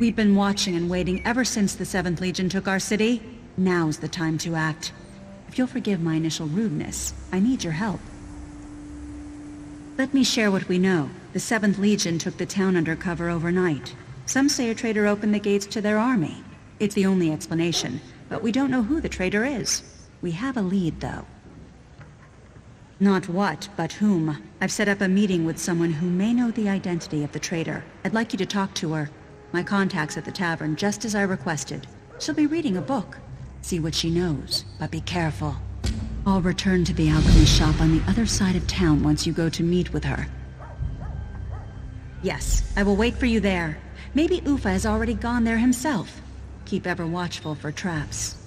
We've been watching and waiting ever since the 7th Legion took our city. Now's the time to act. If you'll forgive my initial rudeness, I need your help. Let me share what we know. The 7th Legion took the town under cover overnight. Some say a traitor opened the gates to their army. It's the only explanation, but we don't know who the traitor is. We have a lead, though. Not what, but whom. I've set up a meeting with someone who may know the identity of the traitor. I'd like you to talk to her. My contact's at the tavern, just as I requested. She'll be reading a book. See what she knows, but be careful. I'll return to the alchemy shop on the other side of town once you go to meet with her. Yes, I will wait for you there. Maybe Ufa has already gone there himself. Keep ever watchful for traps.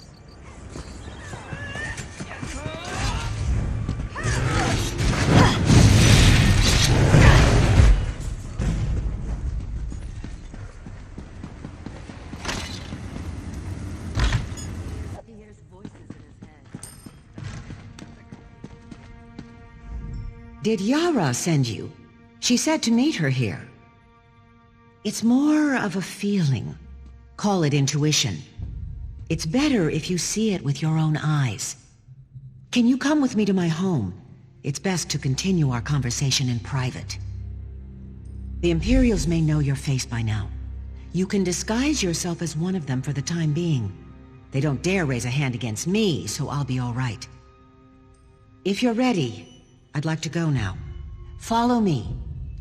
Did Yara send you? She said to meet her here. It's more of a feeling. Call it intuition. It's better if you see it with your own eyes. Can you come with me to my home? It's best to continue our conversation in private. The Imperials may know your face by now. You can disguise yourself as one of them for the time being. They don't dare raise a hand against me, so I'll be all right. If you're ready, I'd like to go now. Follow me,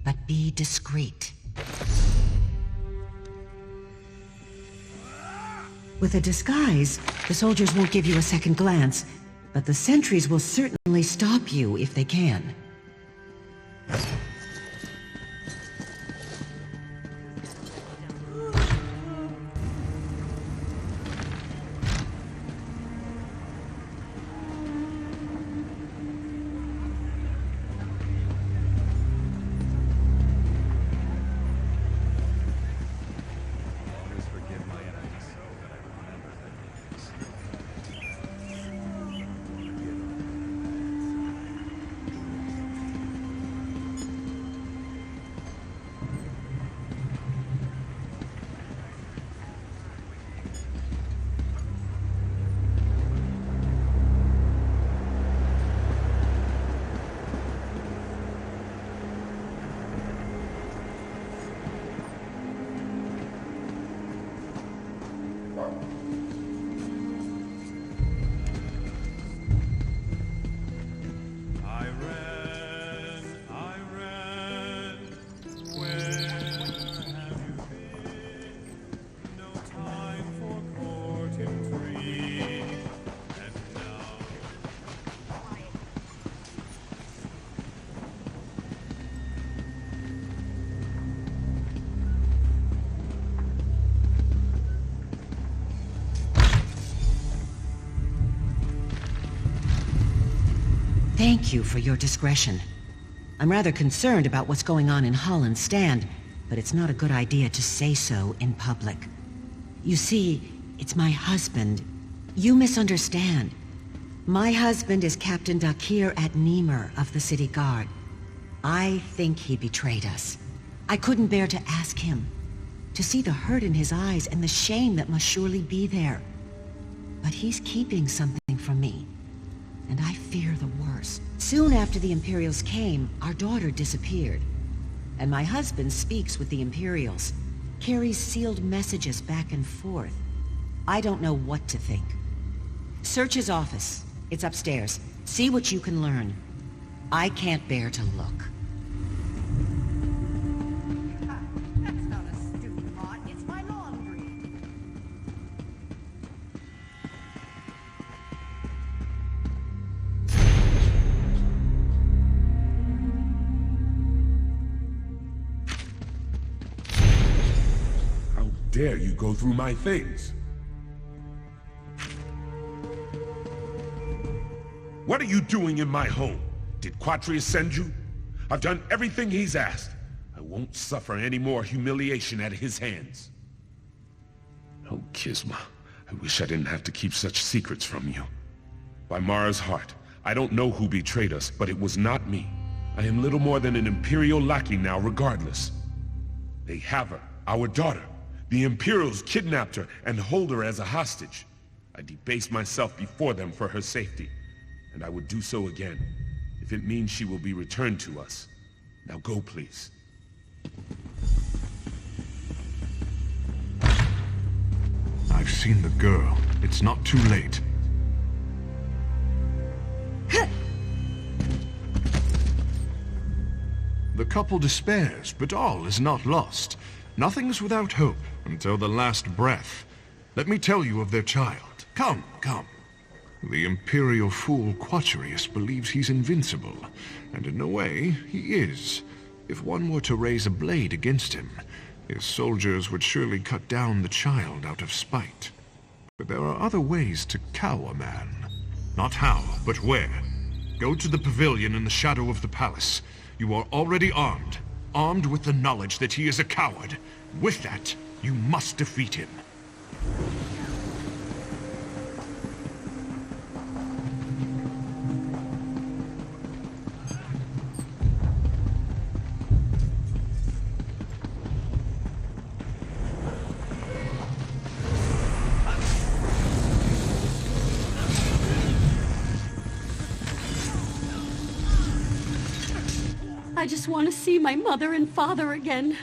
but be discreet. With a disguise, the soldiers won't give you a second glance, but the sentries will certainly stop you if they can. Thank you for your discretion. I'm rather concerned about what's going on in Holland's stand, but it's not a good idea to say so in public. You see, it's my husband. You misunderstand. My husband is Captain Dakir at Niemer of the City Guard. I think he betrayed us. I couldn't bear to ask him, to see the hurt in his eyes and the shame that must surely be there. But he's keeping something from me, and I fear the worst. Soon after the Imperials came, our daughter disappeared. And my husband speaks with the Imperials, carries sealed messages back and forth. I don't know what to think. Search his office. It's upstairs. See what you can learn. I can't bear to look. That's not a stupid pot. It's my laundry. How dare you go through my things? What are you doing in my home? Did Quatrius send you? I've done everything he's asked. I won't suffer any more humiliation at his hands. Oh, Kisma, I wish I didn't have to keep such secrets from you. By Mara's heart, I don't know who betrayed us, but it was not me. I am little more than an Imperial lackey now regardless. They have her, our daughter. The Imperials kidnapped her and hold her as a hostage. I debased myself before them for her safety, and I would do so again, if it means she will be returned to us. Now go, please. I've seen the girl. It's not too late. The couple despairs, but all is not lost. Nothing's without hope until the last breath. Let me tell you of their child. Come, come. The Imperial fool Quatrius believes he's invincible, and in a way, he is. If one were to raise a blade against him, his soldiers would surely cut down the child out of spite. But there are other ways to cow a man. Not how, but where. Go to the pavilion in the shadow of the palace. You are already armed. Armed with the knowledge that he is a coward. With that, you must defeat him. I just want to see my mother and father again.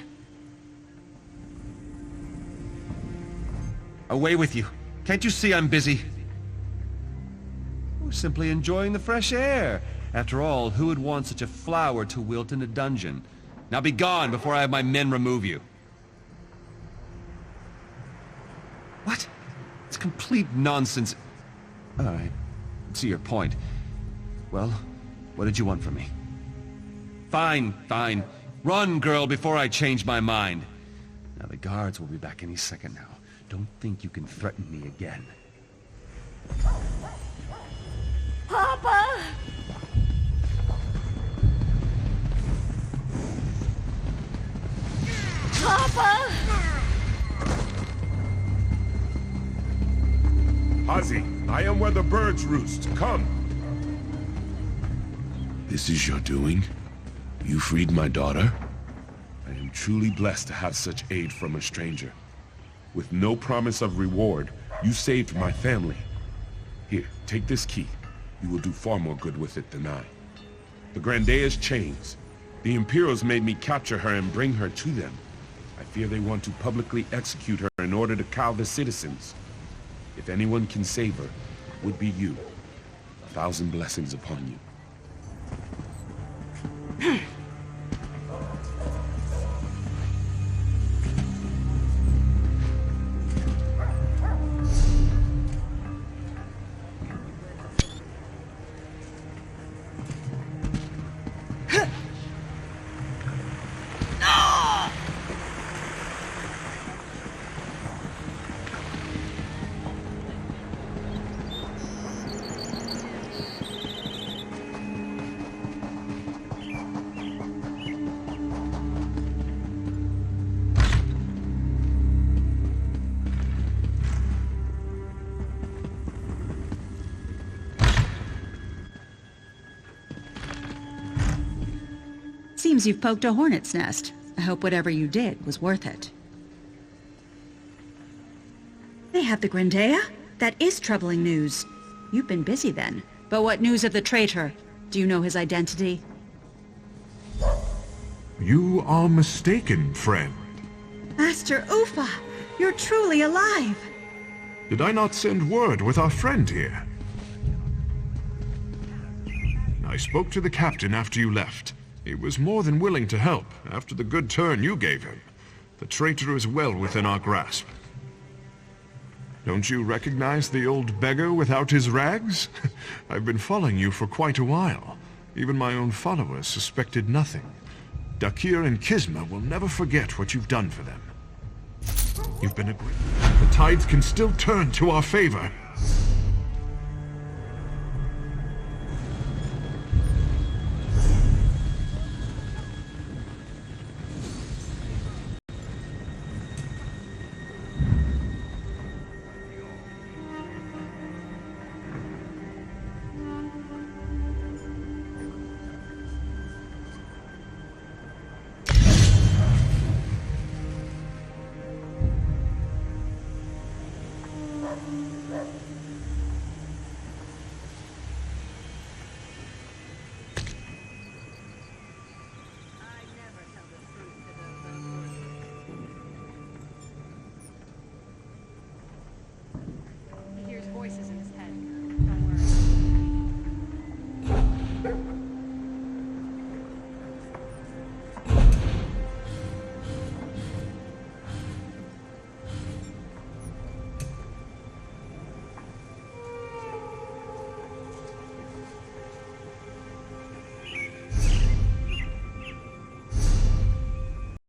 Away with you. Can't you see I'm busy? We're simply enjoying the fresh air. After all, who would want such a flower to wilt in a dungeon? Now be gone before I have my men remove you. What? It's complete nonsense. I see your point. Well, what did you want from me? Fine, fine. Run, girl, before I change my mind. Now, the guards will be back any second now. Don't think you can threaten me again. Papa! Papa! Ozzy, I am where the birds roost. Come. This is your doing? You freed my daughter? I am truly blessed to have such aid from a stranger. With no promise of reward, you saved my family. Here, take this key. You will do far more good with it than I. The Grandea's chains. The Imperials made me capture her and bring her to them. I fear they want to publicly execute her in order to cow the citizens. If anyone can save her, it would be you. 1,000 blessings upon you. Seems you've poked a hornet's nest. I hope whatever you did was worth it. They have the Grandea? That is troubling news. You've been busy then. But what news of the traitor? Do you know his identity? You are mistaken, friend. Master Ufa, you're truly alive. Did I not send word with our friend here? I spoke to the captain after you left. He was more than willing to help after the good turn you gave him. The traitor is well within our grasp. Don't you recognize the old beggar without his rags? I've been following you for quite a while. Even my own followers suspected nothing. Dakir and Kisma will never forget what you've done for them. You've been a great... The tides can still turn to our favor.